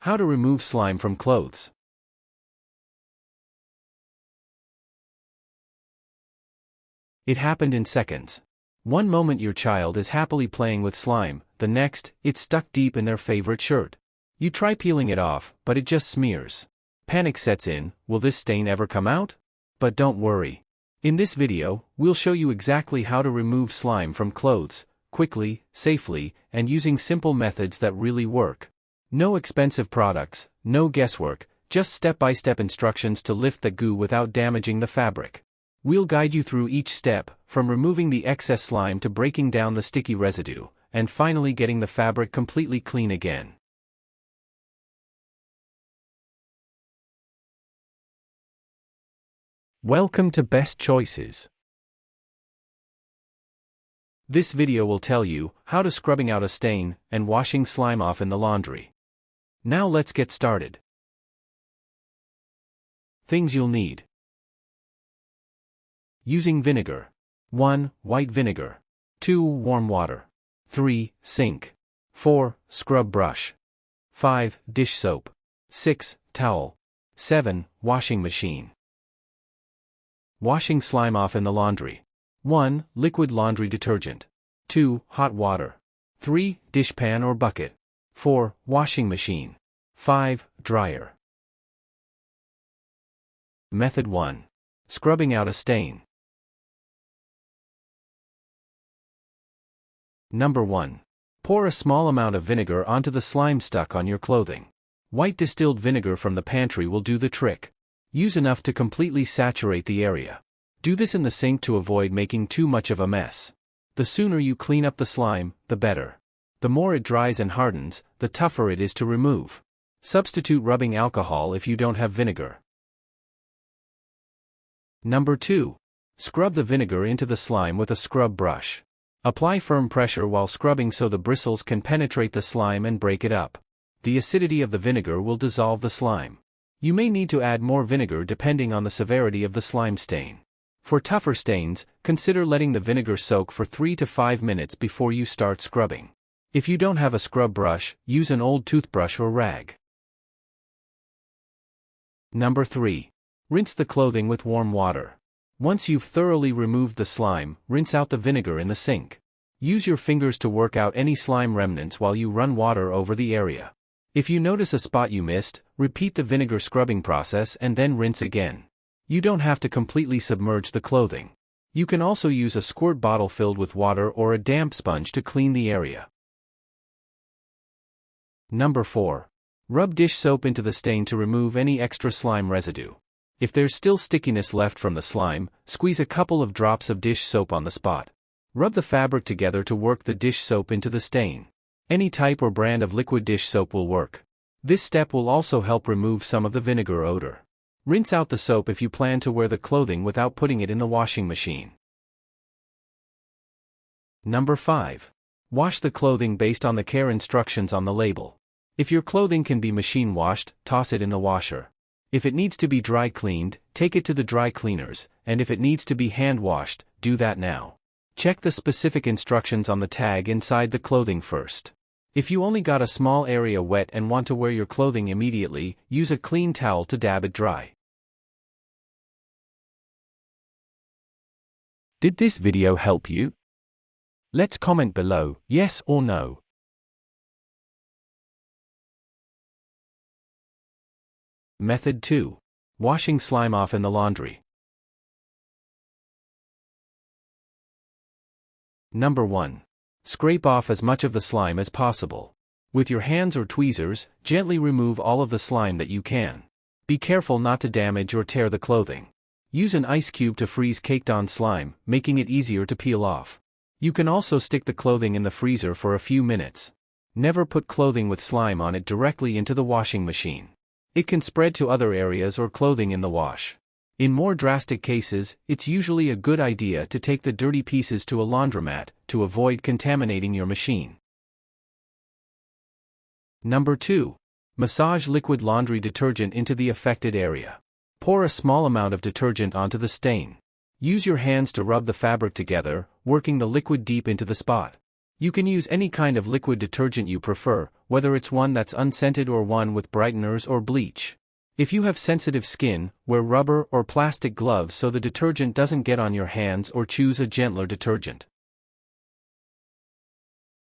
How to remove slime from clothes. It happened in seconds. One moment your child is happily playing with slime, the next, it's stuck deep in their favorite shirt. You try peeling it off, but it just smears. Panic sets in, will this stain ever come out? But don't worry. In this video, we'll show you exactly how to remove slime from clothes, quickly, safely, and using simple methods that really work. No expensive products, no guesswork, just step-by-step instructions to lift the goo without damaging the fabric. We'll guide you through each step, from removing the excess slime to breaking down the sticky residue, and finally getting the fabric completely clean again. Welcome to Best Choices. This video will tell you how to scrubbing out a stain and washing slime off in the laundry. Now let's get started. Things you'll need. Using vinegar. 1. White vinegar. 2. Warm water. 3. Sink. 4. Scrub brush. 5. Dish soap. 6. Towel. 7. Washing machine. Washing slime off in the laundry. 1. Liquid laundry detergent. 2. Hot water. 3. Dishpan or bucket. 4. Washing machine. 5. Dryer. Method 1. Scrubbing out a stain. Number 1. Pour a small amount of vinegar onto the slime stuck on your clothing. White distilled vinegar from the pantry will do the trick. Use enough to completely saturate the area. Do this in the sink to avoid making too much of a mess. The sooner you clean up the slime, the better. The more it dries and hardens, the tougher it is to remove. Substitute rubbing alcohol if you don't have vinegar. Number 2. Scrub the vinegar into the slime with a scrub brush. Apply firm pressure while scrubbing so the bristles can penetrate the slime and break it up. The acidity of the vinegar will dissolve the slime. You may need to add more vinegar depending on the severity of the slime stain. For tougher stains, consider letting the vinegar soak for 3 to 5 minutes before you start scrubbing. If you don't have a scrub brush, use an old toothbrush or rag. Number 3. Rinse the clothing with warm water. Once you've thoroughly removed the slime, rinse out the vinegar in the sink. Use your fingers to work out any slime remnants while you run water over the area. If you notice a spot you missed, repeat the vinegar scrubbing process and then rinse again. You don't have to completely submerge the clothing. You can also use a squirt bottle filled with water or a damp sponge to clean the area. Number 4. Rub dish soap into the stain to remove any extra slime residue. If there's still stickiness left from the slime, squeeze a couple of drops of dish soap on the spot. Rub the fabric together to work the dish soap into the stain. Any type or brand of liquid dish soap will work. This step will also help remove some of the vinegar odor. Rinse out the soap if you plan to wear the clothing without putting it in the washing machine. Number 5. Wash the clothing based on the care instructions on the label. If your clothing can be machine washed, toss it in the washer. If it needs to be dry cleaned, take it to the dry cleaners, and if it needs to be hand washed, do that now. Check the specific instructions on the tag inside the clothing first. If you only got a small area wet and want to wear your clothing immediately, use a clean towel to dab it dry. Did this video help you? Let's comment below, yes or no. Method 2. Washing slime off in the laundry. Number 1. Scrape off as much of the slime as possible. With your hands or tweezers, gently remove all of the slime that you can. Be careful not to damage or tear the clothing. Use an ice cube to freeze caked-on slime, making it easier to peel off. You can also stick the clothing in the freezer for a few minutes. Never put clothing with slime on it directly into the washing machine. It can spread to other areas or clothing in the wash. In more drastic cases, it's usually a good idea to take the dirty pieces to a laundromat to avoid contaminating your machine. Number 2. Massage liquid laundry detergent into the affected area. Pour a small amount of detergent onto the stain. Use your hands to rub the fabric together, working the liquid deep into the spot. You can use any kind of liquid detergent you prefer, whether it's one that's unscented or one with brighteners or bleach. If you have sensitive skin, wear rubber or plastic gloves so the detergent doesn't get on your hands, or choose a gentler detergent.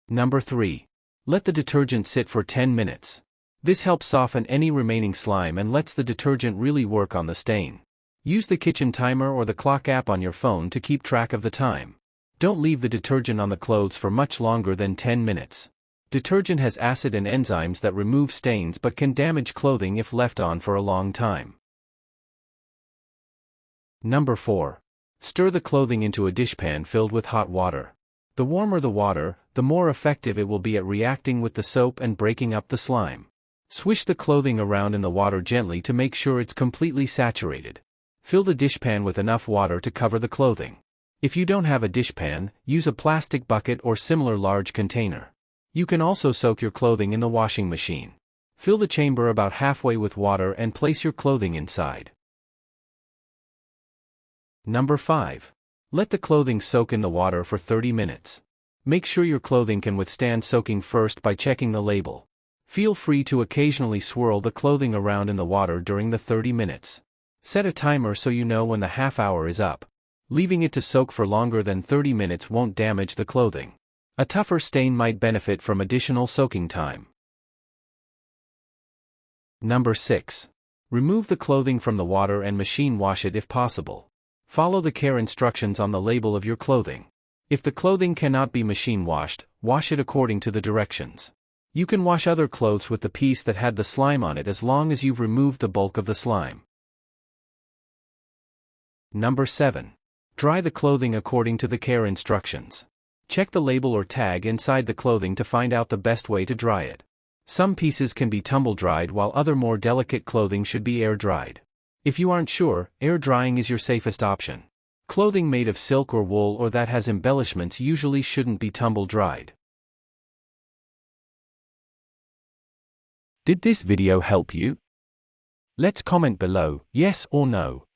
Number 3. Let the detergent sit for 10 minutes. This helps soften any remaining slime and lets the detergent really work on the stain. Use the kitchen timer or the clock app on your phone to keep track of the time. Don't leave the detergent on the clothes for much longer than 10 minutes. Detergent has acid and enzymes that remove stains but can damage clothing if left on for a long time. Number 4. Stir the clothing into a dishpan filled with hot water. The warmer the water, the more effective it will be at reacting with the soap and breaking up the slime. Swish the clothing around in the water gently to make sure it's completely saturated. Fill the dishpan with enough water to cover the clothing. If you don't have a dishpan, use a plastic bucket or similar large container. You can also soak your clothing in the washing machine. Fill the chamber about halfway with water and place your clothing inside. Number 5. Let the clothing soak in the water for 30 minutes. Make sure your clothing can withstand soaking first by checking the label. Feel free to occasionally swirl the clothing around in the water during the 30 minutes. Set a timer so you know when the half hour is up. Leaving it to soak for longer than 30 minutes won't damage the clothing. A tougher stain might benefit from additional soaking time. Number 6. Remove the clothing from the water and machine wash it if possible. Follow the care instructions on the label of your clothing. If the clothing cannot be machine washed, wash it according to the directions. You can wash other clothes with the piece that had the slime on it as long as you've removed the bulk of the slime. Number 7. Dry the clothing according to the care instructions. Check the label or tag inside the clothing to find out the best way to dry it. Some pieces can be tumble-dried while other more delicate clothing should be air-dried. If you aren't sure, air drying is your safest option. Clothing made of silk or wool or that has embellishments usually shouldn't be tumble-dried. Did this video help you? Let's comment below, yes or no.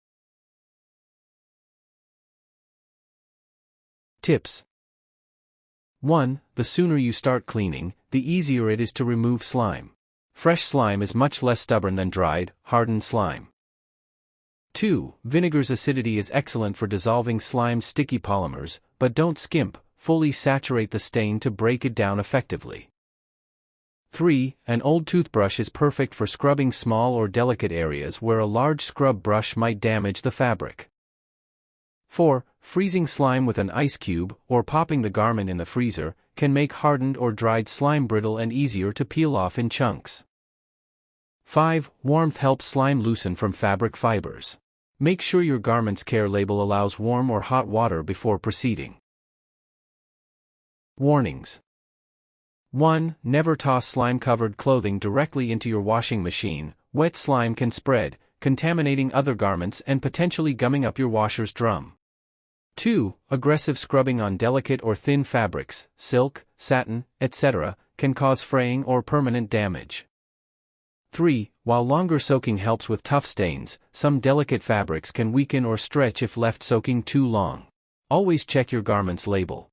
Tips. 1. The sooner you start cleaning, the easier it is to remove slime. Fresh slime is much less stubborn than dried, hardened slime. 2. Vinegar's acidity is excellent for dissolving slime's sticky polymers, but don't skimp, fully saturate the stain to break it down effectively. 3. An old toothbrush is perfect for scrubbing small or delicate areas where a large scrub brush might damage the fabric. 4. Freezing slime with an ice cube, or popping the garment in the freezer, can make hardened or dried slime brittle and easier to peel off in chunks. 5. Warmth helps slime loosen from fabric fibers. Make sure your garment's care label allows warm or hot water before proceeding. Warnings. 1. Never toss slime-covered clothing directly into your washing machine. Wet slime can spread, contaminating other garments and potentially gumming up your washer's drum. 2. Aggressive scrubbing on delicate or thin fabrics, silk, satin, etc., can cause fraying or permanent damage. 3. While longer soaking helps with tough stains, some delicate fabrics can weaken or stretch if left soaking too long. Always check your garment's label.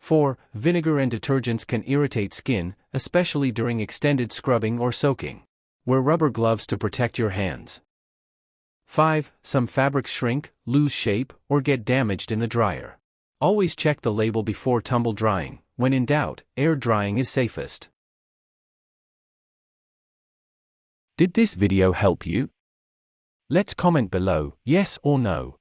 4. Vinegar and detergents can irritate skin, especially during extended scrubbing or soaking. Wear rubber gloves to protect your hands. 5. Some fabrics shrink, lose shape, or get damaged in the dryer. Always check the label before tumble drying. When in doubt, air drying is safest. Did this video help you? Let's comment below, yes or no.